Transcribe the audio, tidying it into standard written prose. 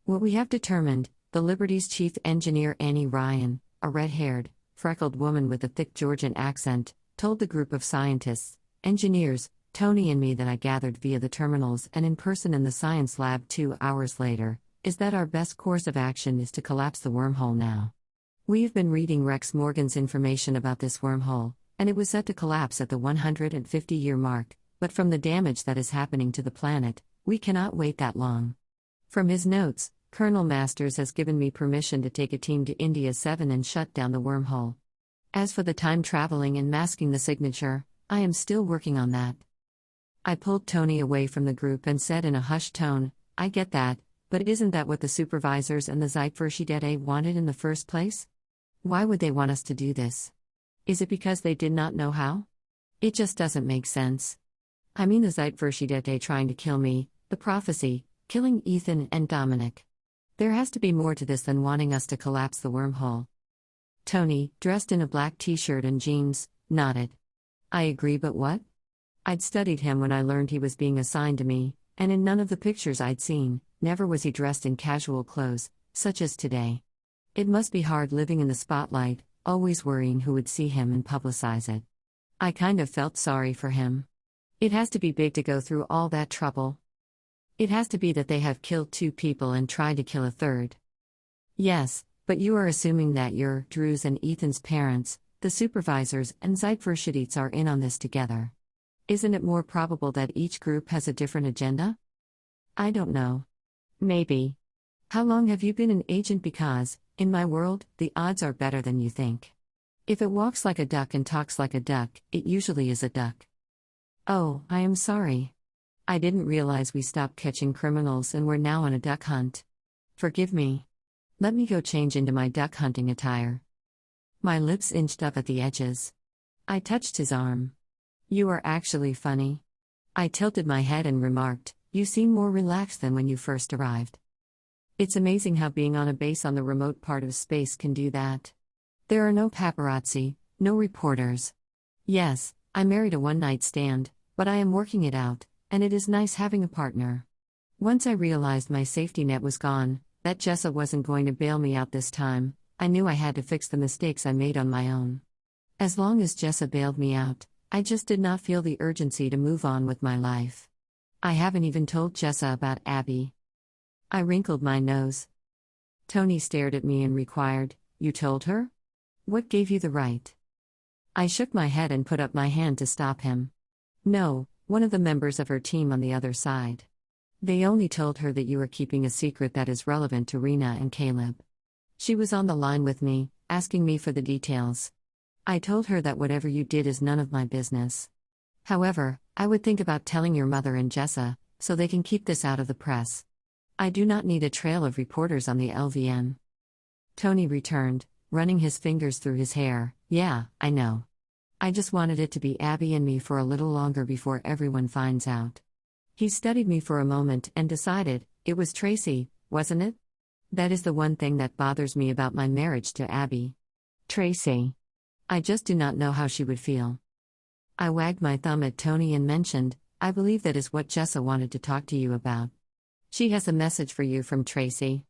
What we have determined, the Liberty's chief engineer Annie Ryan, a red-haired, freckled woman with a thick Georgian accent, told the group of scientists, engineers, Tony and me that I gathered via the terminals and in person in the science lab 2 hours later, is that our best course of action is to collapse the wormhole now. We've been reading Rex Morgan's information about this wormhole, and it was set to collapse at the 150-year mark, but from the damage that is happening to the planet, we cannot wait that long. From his notes, Colonel Masters has given me permission to take a team to India 7 and shut down the wormhole. As for the time traveling and masking the signature, I am still working on that. I pulled Tony away from the group and said in a hushed tone, I get that, but isn't that what the supervisors and the Zeitverschidete wanted in the first place? Why would they want us to do this? Is it because they did not know how? It just doesn't make sense. I mean the Zeitverschidete trying to kill me, the prophecy, killing Ethan and Dominic. There has to be more to this than wanting us to collapse the wormhole. Tony, dressed in a black t-shirt and jeans, nodded. I agree, but what? I'd studied him when I learned he was being assigned to me, and in none of the pictures I'd seen, never was he dressed in casual clothes, such as today. It must be hard living in the spotlight, always worrying who would see him and publicize it. I kind of felt sorry for him. It has to be big to go through all that trouble. It has to be that they have killed 2 people and tried to kill a third. Yes, but you are assuming that your, Drew's and Ethan's parents, the supervisors and Zeitverschidets are in on this together. Isn't it more probable that each group has a different agenda? I don't know. Maybe. How long have you been an agent? Because, in my world, the odds are better than you think. If it walks like a duck and talks like a duck, it usually is a duck. Oh, I am sorry. I didn't realize we stopped catching criminals and we're now on a duck hunt. Forgive me. Let me go change into my duck hunting attire. My lips inched up at the edges. I touched his arm. You are actually funny. I tilted my head and remarked, you seem more relaxed than when you first arrived. It's amazing how being on a base on the remote part of space can do that. There are no paparazzi, no reporters. Yes, I married a one-night stand, but I am working it out, and it is nice having a partner. Once I realized my safety net was gone, that Jessa wasn't going to bail me out this time, I knew I had to fix the mistakes I made on my own. As long as Jessa bailed me out, I just did not feel the urgency to move on with my life. I haven't even told Jessa about Abby. I wrinkled my nose. Tony stared at me and required, you told her? What gave you the right? I shook my head and put up my hand to stop him. No, one of the members of her team on the other side. They only told her that you are keeping a secret that is relevant to Rena and Caleb. She was on the line with me, asking me for the details. I told her that whatever you did is none of my business. However, I would think about telling your mother and Jessa, so they can keep this out of the press. I do not need a trail of reporters on the LVN. Tony returned, running his fingers through his hair. Yeah, I know. I just wanted it to be Abby and me for a little longer before everyone finds out. He studied me for a moment and decided, it was Tracy, wasn't it? That is the one thing that bothers me about my marriage to Abby. Tracy. I just do not know how she would feel. I wagged my thumb at Tony and mentioned, I believe that is what Jessa wanted to talk to you about. She has a message for you from Tracy.